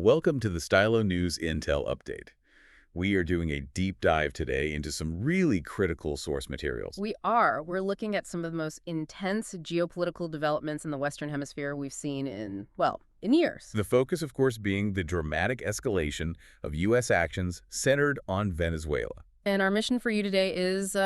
Welcome to the Stylo News Intel Update. We are doing a deep dive today into some really critical source materials. We're looking at some of the most intense geopolitical developments in the Western Hemisphere we've seen in years. The focus, of course, being the dramatic escalation of U.S. actions centered on Venezuela. And our mission for you today is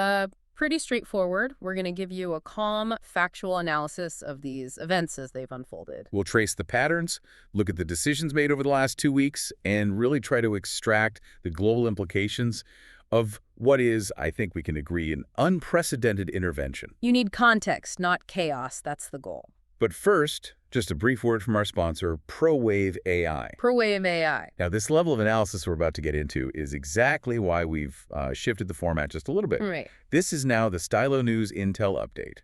pretty straightforward. We're going to give you a calm, factual analysis of these events as they've unfolded. We'll trace the patterns, look at the decisions made over the last 2 weeks, and really try to extract the global implications of what is, I think we can agree, an unprecedented intervention. You need context, not chaos. That's the goal. But first, just a brief word from our sponsor, ProWave AI. ProWave AI. Now, this level of analysis we're about to get into is exactly why we've shifted the format just a little bit. Right. This is now the Stylo News Intel Update.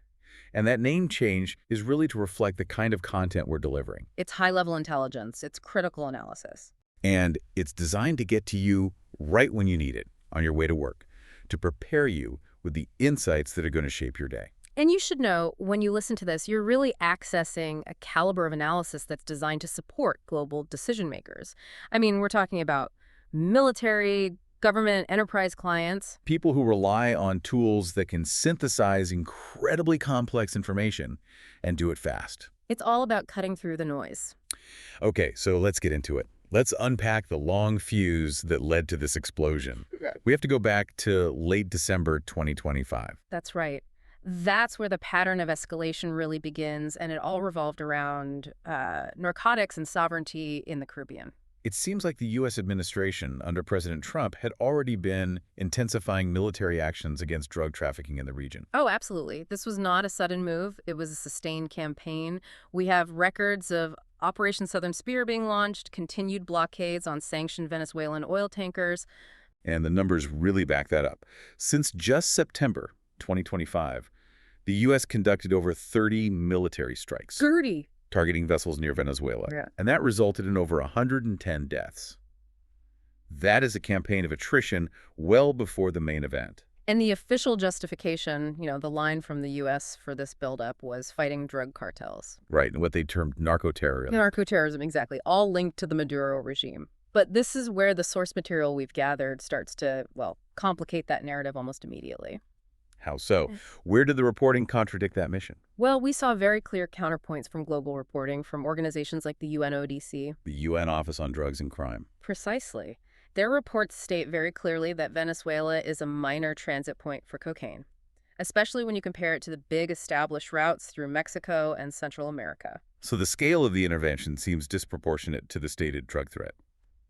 And that name change is really to reflect the kind of content we're delivering. It's high-level intelligence. It's critical analysis. And it's designed to get to you right when you need it, on your way to work, to prepare you with the insights that are going to shape your day. And you should know, when you listen to this, you're really accessing a caliber of analysis that's designed to support global decision makers. I mean, we're talking about military, government, enterprise clients. People who rely on tools that can synthesize incredibly complex information and do it fast. It's all about cutting through the noise. Okay, so let's get into it. Let's unpack the long fuse that led to this explosion. We have to go back to late December 2025. That's right. That's where the pattern of escalation really begins, and it all revolved around narcotics and sovereignty in the Caribbean. It seems like the U.S. administration under President Trump had already been intensifying military actions against drug trafficking in the region. Oh, absolutely. This was not a sudden move. It was a sustained campaign. We have records of Operation Southern Spear being launched, continued blockades on sanctioned Venezuelan oil tankers. And the numbers really back that up. Since just September 2025, the U.S. conducted over 30 military strikes. Targeting vessels near Venezuela. Yeah. And that resulted in over 110 deaths. That is a campaign of attrition well before the main event. And the official justification, the line from the U.S. for this buildup was fighting drug cartels. Right, and what they termed narco-terrorism. Narco-terrorism, exactly, all linked to the Maduro regime. But this is where the source material we've gathered starts to, complicate that narrative almost immediately. How so? Where did the reporting contradict that mission? Well, we saw very clear counterpoints from global reporting from organizations like the UNODC. The UN Office on Drugs and Crime. Precisely. Their reports state very clearly that Venezuela is a minor transit point for cocaine, especially when you compare it to the big established routes through Mexico and Central America. So the scale of the intervention seems disproportionate to the stated drug threat.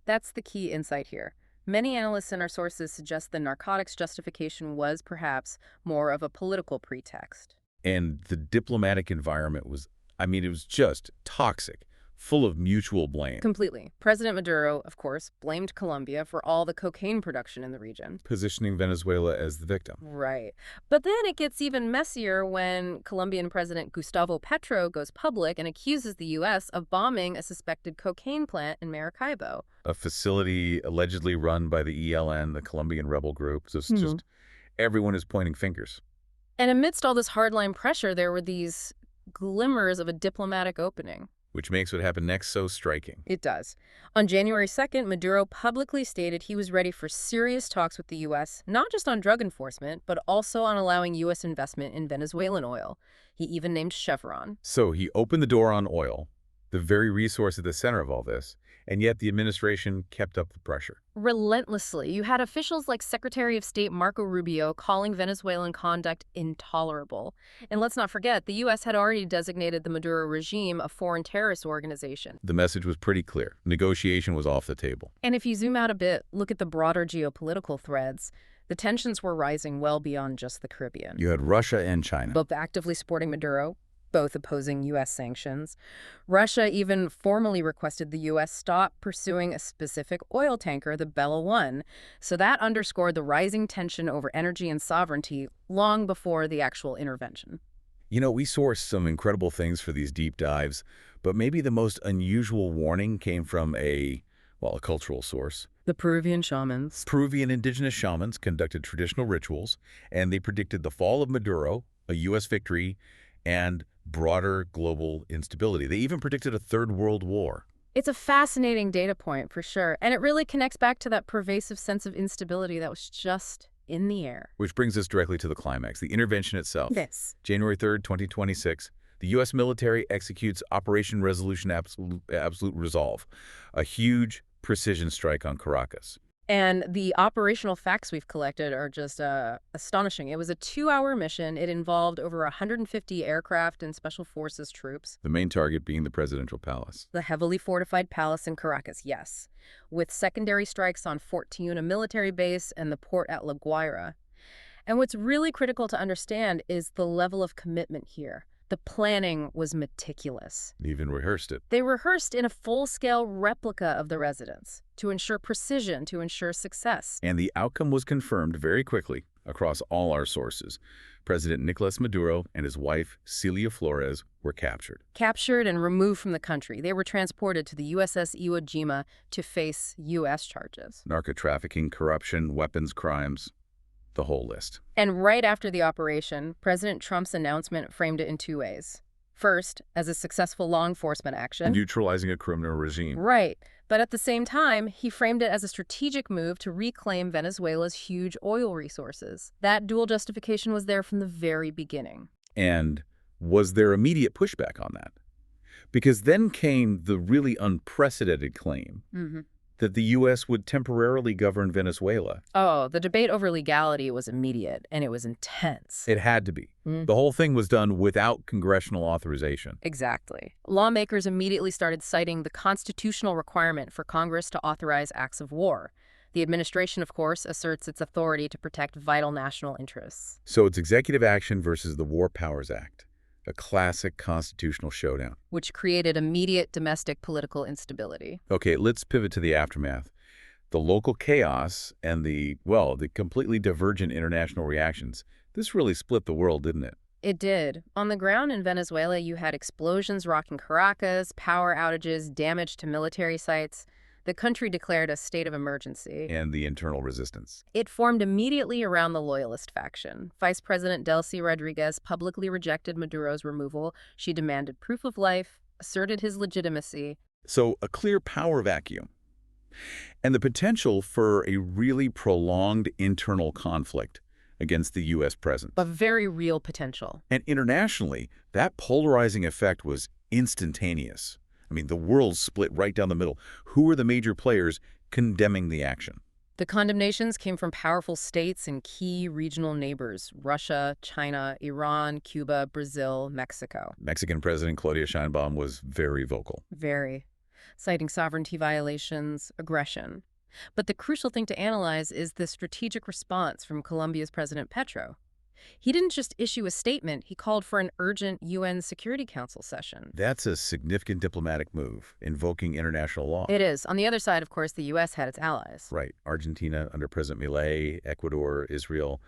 That's the key insight here. Many analysts and our sources suggest the narcotics justification was perhaps more of a political pretext. And the diplomatic environment was, it was just toxic, full of mutual blame. Completely. President Maduro, of course, blamed Colombia for all the cocaine production in the region. Positioning Venezuela as the victim. Right. But then it gets even messier when Colombian President Gustavo Petro goes public and accuses the U.S. of bombing a suspected cocaine plant in Maracaibo. A facility allegedly run by the ELN, the Colombian rebel group. So it's just everyone is pointing fingers. And amidst all this hardline pressure, there were these glimmers of a diplomatic opening. Which makes what happened next so striking. It does. On January 2nd, Maduro publicly stated he was ready for serious talks with the U.S., not just on drug enforcement, but also on allowing U.S. investment in Venezuelan oil. He even named Chevron. So he opened the door on oil, the very resource at the center of all this, and yet the administration kept up the pressure. Relentlessly. You had officials like Secretary of State Marco Rubio calling Venezuelan conduct intolerable. And let's not forget, the U.S. had already designated the Maduro regime a foreign terrorist organization. The message was pretty clear. Negotiation was off the table. And if you zoom out a bit, look at the broader geopolitical threads, the tensions were rising well beyond just the Caribbean. You had Russia and China. Both actively supporting Maduro, both opposing U.S. sanctions. Russia even formally requested the U.S. stop pursuing a specific oil tanker, the Bella 1. So that underscored the rising tension over energy and sovereignty long before the actual intervention. We sourced some incredible things for these deep dives, but maybe the most unusual warning came from a cultural source. The Peruvian shamans. Peruvian indigenous shamans conducted traditional rituals, and they predicted the fall of Maduro, a U.S. victory, and broader global instability. They even predicted a third world war. It's a fascinating data point, for sure, and it really connects back to that pervasive sense of instability that was just in the air. Which brings us directly to the climax, the intervention itself. Yes. January 3rd, 2026, the U.S. military executes Operation Resolution Absolute Resolve, a huge precision strike on Caracas. And the operational facts we've collected are just astonishing. It was a 2-hour mission. It involved over 150 aircraft and special forces troops. The main target being the presidential palace. The heavily fortified palace in Caracas, yes, with secondary strikes on Fort Tiuna military base and the port at La Guaira. And what's really critical to understand is the level of commitment here. The planning was meticulous. They even rehearsed it. They rehearsed in a full-scale replica of the residence to ensure precision, to ensure success. And the outcome was confirmed very quickly across all our sources. President Nicolás Maduro and his wife, Celia Flores, were captured. Captured and removed from the country. They were transported to the USS Iwo Jima to face U.S. charges. Narco-trafficking, corruption, weapons crimes, the whole list. And right after the operation, President Trump's announcement framed it in 2 ways. First, as a successful law enforcement action. Neutralizing a criminal regime. Right. But at the same time, he framed it as a strategic move to reclaim Venezuela's huge oil resources. That dual justification was there from the very beginning. And was there immediate pushback on that? Because then came the really unprecedented claim that the U.S. would temporarily govern Venezuela. Oh, the debate over legality was immediate, and it was intense. It had to be. The whole thing was done without congressional authorization. Exactly. Lawmakers immediately started citing the constitutional requirement for Congress to authorize acts of war. The administration, of course, asserts its authority to protect vital national interests. So it's executive action versus the War Powers Act, a classic constitutional showdown. Which created immediate domestic political instability. Okay, let's pivot to the aftermath. The local chaos and the completely divergent international reactions. This really split the world, didn't it? It did. On the ground in Venezuela, you had explosions rocking Caracas, power outages, damage to military sites. The country declared a state of emergency. And the internal resistance. It formed immediately around the loyalist faction. Vice President Delcy Rodriguez publicly rejected Maduro's removal. She demanded proof of life, asserted his legitimacy. So a clear power vacuum. And the potential for a really prolonged internal conflict against the U.S. presence. A very real potential. And internationally, that polarizing effect was instantaneous. I mean, the world split right down the middle. Who were the major players condemning the action? The condemnations came from powerful states and key regional neighbors: Russia, China, Iran, Cuba, Brazil, Mexico. Mexican President Claudia Sheinbaum was very vocal. Very. Citing sovereignty violations, aggression. But the crucial thing to analyze is the strategic response from Colombia's President Petro. He didn't just issue a statement, he called for an urgent UN Security Council session. That's a significant diplomatic move, invoking international law. It is. On the other side, of course, the U.S. had its allies. Right. Argentina under President Milei, Ecuador, Israel,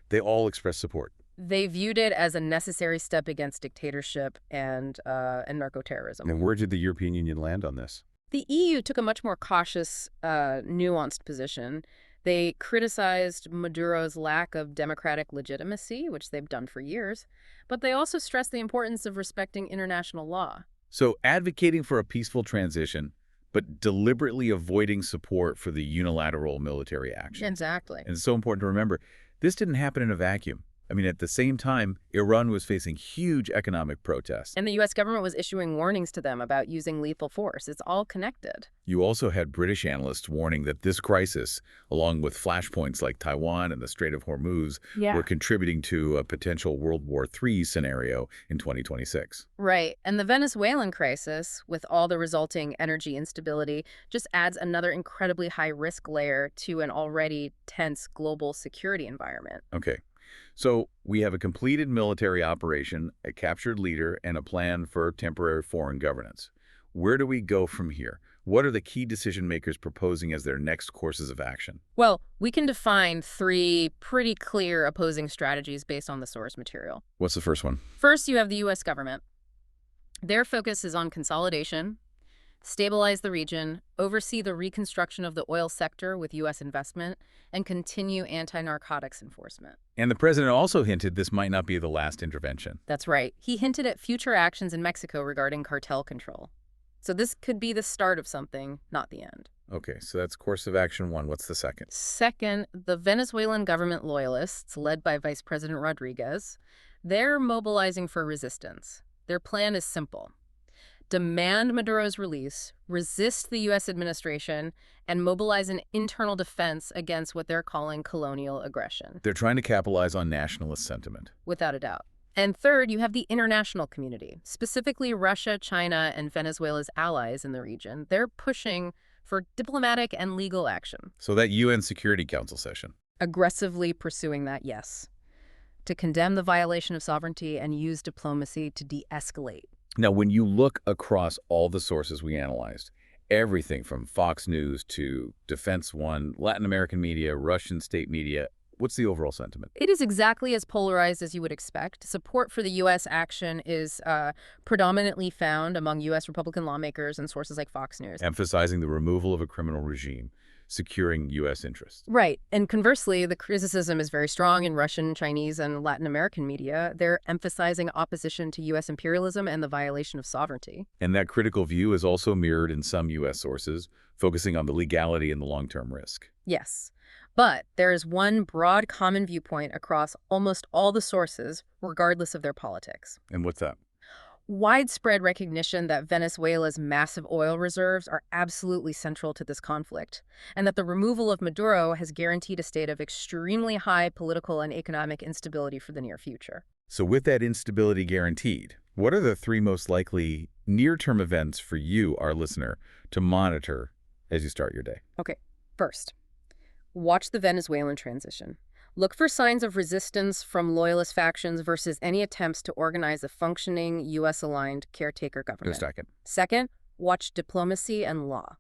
they all expressed support. They viewed it as a necessary step against dictatorship and narco-terrorism. And where did the European Union land on this? The EU took a much more cautious, nuanced position. They criticized Maduro's lack of democratic legitimacy, which they've done for years, but they also stressed the importance of respecting international law. So advocating for a peaceful transition, but deliberately avoiding support for the unilateral military action. Exactly. And it's so important to remember, this didn't happen in a vacuum. I mean, at the same time, Iran was facing huge economic protests. And the U.S. government was issuing warnings to them about using lethal force. It's all connected. You also had British analysts warning that this crisis, along with flashpoints like Taiwan and the Strait of Hormuz, were contributing to a potential World War III scenario in 2026. Right. And the Venezuelan crisis, with all the resulting energy instability, just adds another incredibly high-risk layer to an already tense global security environment. Okay. So we have a completed military operation, a captured leader, and a plan for temporary foreign governance. Where do we go from here? What are the key decision makers proposing as their next courses of action? Well, we can define 3 pretty clear opposing strategies based on the source material. What's the first one? First, you have the U.S. government. Their focus is on consolidation, stabilize the region, oversee the reconstruction of the oil sector with U.S. investment, and continue anti-narcotics enforcement. And the president also hinted this might not be the last intervention. That's right. He hinted at future actions in Mexico regarding cartel control. So this could be the start of something, not the end. Okay, so that's course of action one. What's the second? Second, the Venezuelan government loyalists, led by Vice President Rodriguez, they're mobilizing for resistance. Their plan is simple: demand Maduro's release, resist the U.S. administration, and mobilize an internal defense against what they're calling colonial aggression. They're trying to capitalize on nationalist sentiment. Without a doubt. And third, you have the international community, specifically Russia, China, and Venezuela's allies in the region. They're pushing for diplomatic and legal action. So that UN Security Council session. Aggressively pursuing that, yes. To condemn the violation of sovereignty and use diplomacy to de-escalate. Now, when you look across all the sources we analyzed, everything from Fox News to Defense One, Latin American media, Russian state media, what's the overall sentiment? It is exactly as polarized as you would expect. Support for the U.S. action is predominantly found among U.S. Republican lawmakers and sources like Fox News. Emphasizing the removal of a criminal regime, securing U.S. interests. Right. And conversely, the criticism is very strong in Russian, Chinese, and Latin American media. They're emphasizing opposition to U.S. imperialism and the violation of sovereignty. And that critical view is also mirrored in some U.S. sources, focusing on the legality and the long-term risk. Yes. But there is one broad common viewpoint across almost all the sources, regardless of their politics. And what's that? Widespread recognition that Venezuela's massive oil reserves are absolutely central to this conflict, and that the removal of Maduro has guaranteed a state of extremely high political and economic instability for the near future. So with that instability guaranteed, what are the three most likely near-term events for you, our listener, to monitor as you start your day? Okay, first, watch the Venezuelan transition. Look for signs of resistance from loyalist factions versus any attempts to organize a functioning, U.S.-aligned caretaker government. Second, watch diplomacy and law.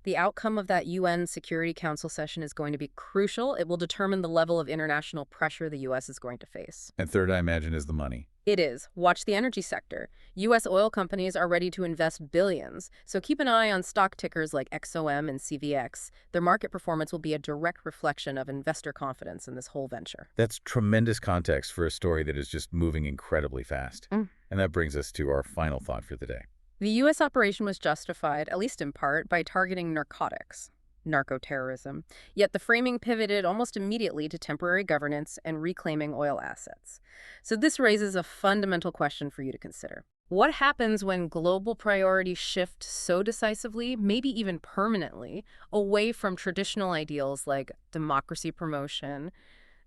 The outcome of that UN Security Council session is going to be crucial. It will determine the level of international pressure the U.S. is going to face. And third, I imagine, is the money. It is. Watch the energy sector. U.S. oil companies are ready to invest billions, so keep an eye on stock tickers like XOM and CVX. Their market performance will be a direct reflection of investor confidence in this whole venture. That's tremendous context for a story that is just moving incredibly fast. And that brings us to our final thought for the day. The U.S. operation was justified, at least in part, by targeting narcotics, narco-terrorism, yet the framing pivoted almost immediately to temporary governance and reclaiming oil assets. So this raises a fundamental question for you to consider. What happens when global priorities shift so decisively, maybe even permanently, away from traditional ideals like democracy promotion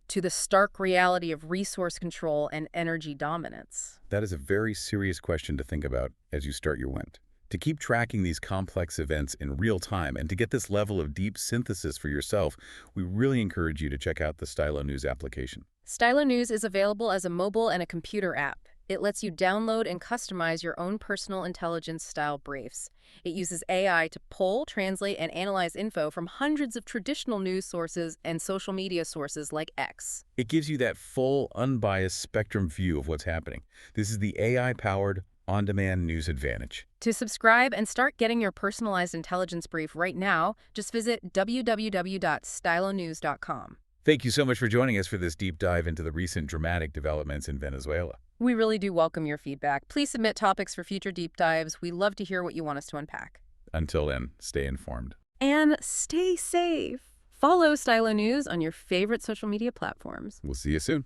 to the stark reality of resource control and energy dominance? That is a very serious question to think about as you start your Went. To keep tracking these complex events in real time and to get this level of deep synthesis for yourself, we really encourage you to check out the Stylo News application. Stylo News is available as a mobile and a computer app. It lets you download and customize your own personal intelligence-style briefs. It uses AI to pull, translate, and analyze info from hundreds of traditional news sources and social media sources like X. It gives you that full, unbiased spectrum view of what's happening. This is the AI-powered, on-demand news advantage. To subscribe and start getting your personalized intelligence brief right now, just visit www.stylonews.com. Thank you so much for joining us for this deep dive into the recent dramatic developments in Venezuela. We really do welcome your feedback. Please submit topics for future deep dives. We love to hear what you want us to unpack. Until then, stay informed. And stay safe. Follow Stylo News on your favorite social media platforms. We'll see you soon.